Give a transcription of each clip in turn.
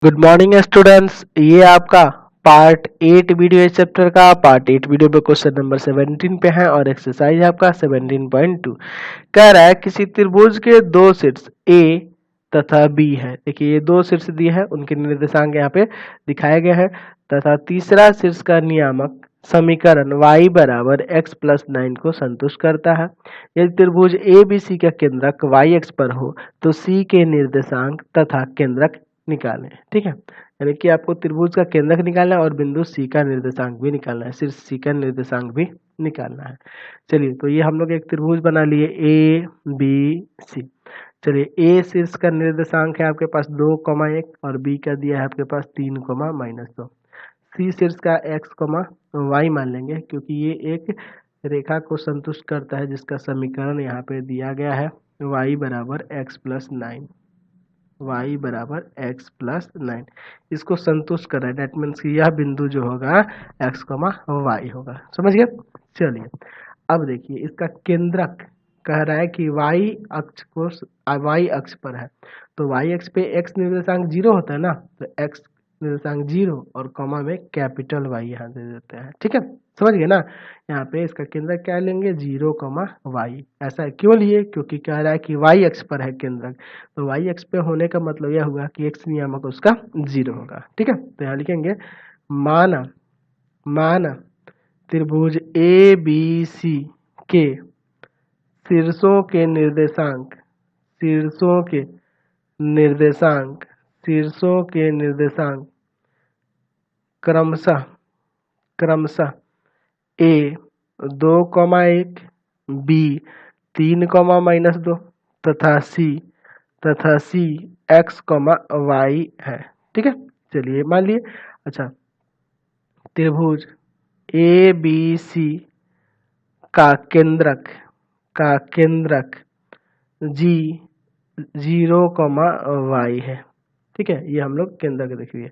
Good morning students, ये आपका part 8 video इस चैप्टर का पार्ट 8 वीडियो पे क्वेश्चन नंबर 17 पे है और एक्सरसाइज आपका 17.2 कह रहा है किसी त्रिभुज के दो शीर्ष ए तथा बी है। देखिए ये दो शीर्ष दिए हैं, उनके निर्देशांक यहाँ पे दिखाए गए हैं तथा तीसरा शीर्ष का नियामक समीकरण y बराबर x प्लस 9 को संतुष्ट करता है। यदि त्रिभुज ए बी सी का केंद्रक y अक्ष पर हो तो c के निर्देशांक तथा केंद्रक निकालें। ठीक है, यानी कि आपको त्रिभुज का केंद्रक निकालना है और बिंदु सी का निर्देशांक भी निकालना है, सिर्फ सी का निर्देशांक भी निकालना है। चलिए, तो ये हम लोग एक त्रिभुज बना लिए ए बी सी। चलिए, ए शीर्ष का निर्देशांक है आपके पास 2,1 और बी का दिया है आपके पास 3,-2। सी शीर्ष का x, y मान लेंगे क्योंकि ये एक रेखा को संतुष्ट करता है जिसका समीकरण यहाँ पे दिया गया है y बराबर x प्लस 9। y बराबर x प्लस 9 इसको संतुष्ट कर रहा है, डेट मीन्स कि यह बिंदु जो होगा x, y होगा। समझ गए? चलिए, अब देखिए इसका केंद्रक कह रहा है कि y अक्ष पर है, तो y अक्ष पे x निर्देशांक 0 होता है ना, तो x निर्देशांक 0 और कॉमा में कैपिटल Y यहाँ दे देते हैं। ठीक है, समझ गए ना? यहाँ पे इसका केंद्रक क्या लेंगे 0, y। ऐसा क्यों लिए? क्योंकि कह रहा है कि y अक्ष पर है केंद्रक, तो y अक्ष पे होने का मतलब यह हुआ कि x नियामक उसका 0 होगा। ठीक है, तो यहाँ लिखेंगे माना त्रिभुज ए बी सी के शीर्षों के निर्देशांक क्रमशः ए 2,1 बी 3,-2 तथा सी x, y है। ठीक है, चलिए मान लिए। अच्छा, त्रिभुज ए बी सी का केंद्रक जी 0, y है। ठीक है, ये हम लोग केंद्रक देख लिए।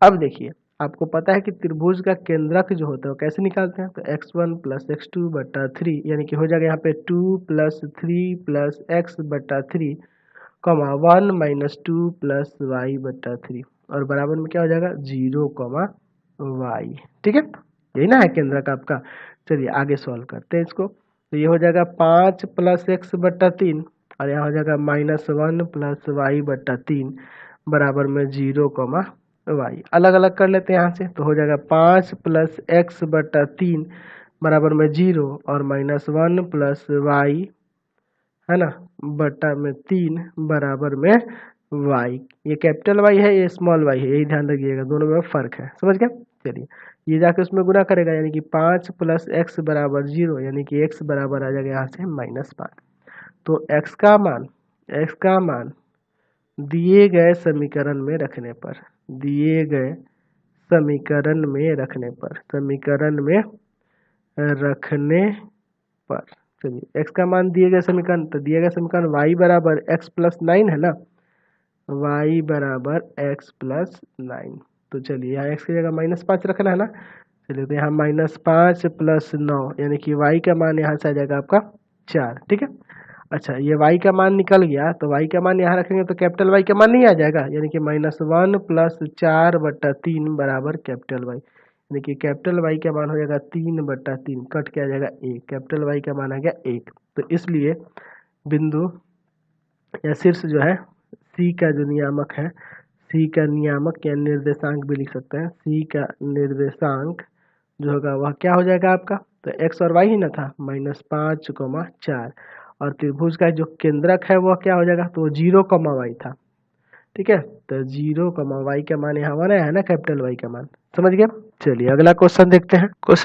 अब देखिए, आपको पता है कि त्रिभुज का केंद्रक जो होता है वो कैसे निकालते हैं, तो x1 प्लस x2 बटा 3, यानी कि हो जाएगा यहाँ पे 2 प्लस 3 प्लस x बटा 3, 1 माइनस 2 प्लस y बटा 3 और बराबर में क्या हो जाएगा 0, y। ठीक है, यही ना है केंद्रक आपका। चलिए आगे सॉल्व करते हैं इसको। तो ये हो जाएगा 5 प्लस x बटा 3 और यहाँ हो जाएगा -1 प्लस y बटा 3 बराबर में 0, y। अलग अलग कर लेते हैं यहाँ से, तो हो जाएगा 5 प्लस x बटा 3 बराबर में 0 और -1 प्लस y है ना बटा में 3 बराबर में y। ये कैपिटल Y है, ये स्मॉल y है, यही ध्यान रखिएगा, दोनों में फर्क है। समझ गए? चलिए, ये जाके उसमें गुना करेगा, यानी कि 5 प्लस x बराबर 0, यानी कि x बराबर आ जाएगा यहाँ से -5। तो x का मान दिए गए समीकरण में रखने पर चलिए x का मान दिए गए समीकरण, तो दिए गए समीकरण y बराबर x प्लस 9 है ना, y बराबर x प्लस 9। तो चलिए यहाँ x की जगह -5 रखना है ना। चलिए, तो यहाँ -5 प्लस 9, यानी कि y का मान यहाँ से आ जाएगा आपका 4। ठीक है, अच्छा, ये y का मान निकल गया, तो y का मान यहाँ रखेंगे तो कैपिटल Y का मान नहीं आ जाएगा, यानी कि -1 प्लस 4 बटा 3 बराबर कैपिटल Y, यानी कि कैपिटल Y का मान हो जाएगा 3 बटा 3, कट के आ जाएगा 1, कैपिटल Y का मान आ गया 1। तो इसलिए बिंदु या शीर्ष जो है C का जो नियामक है, C का नियामक या निर्देशांक भी लिख सकते हैं, C का निर्देशांक जो होगा वह क्या हो जाएगा आपका, तो x और y ही ना था, -5, 4 और त्रिभुज का जो केंद्रक है वह क्या हो जाएगा, तो 0, y था। ठीक है, तो 0, y का मान यहाँ बनाया है ना, कैपिटल Y का मान। समझ गया? चलिए अगला क्वेश्चन देखते हैं। क्वेश्चन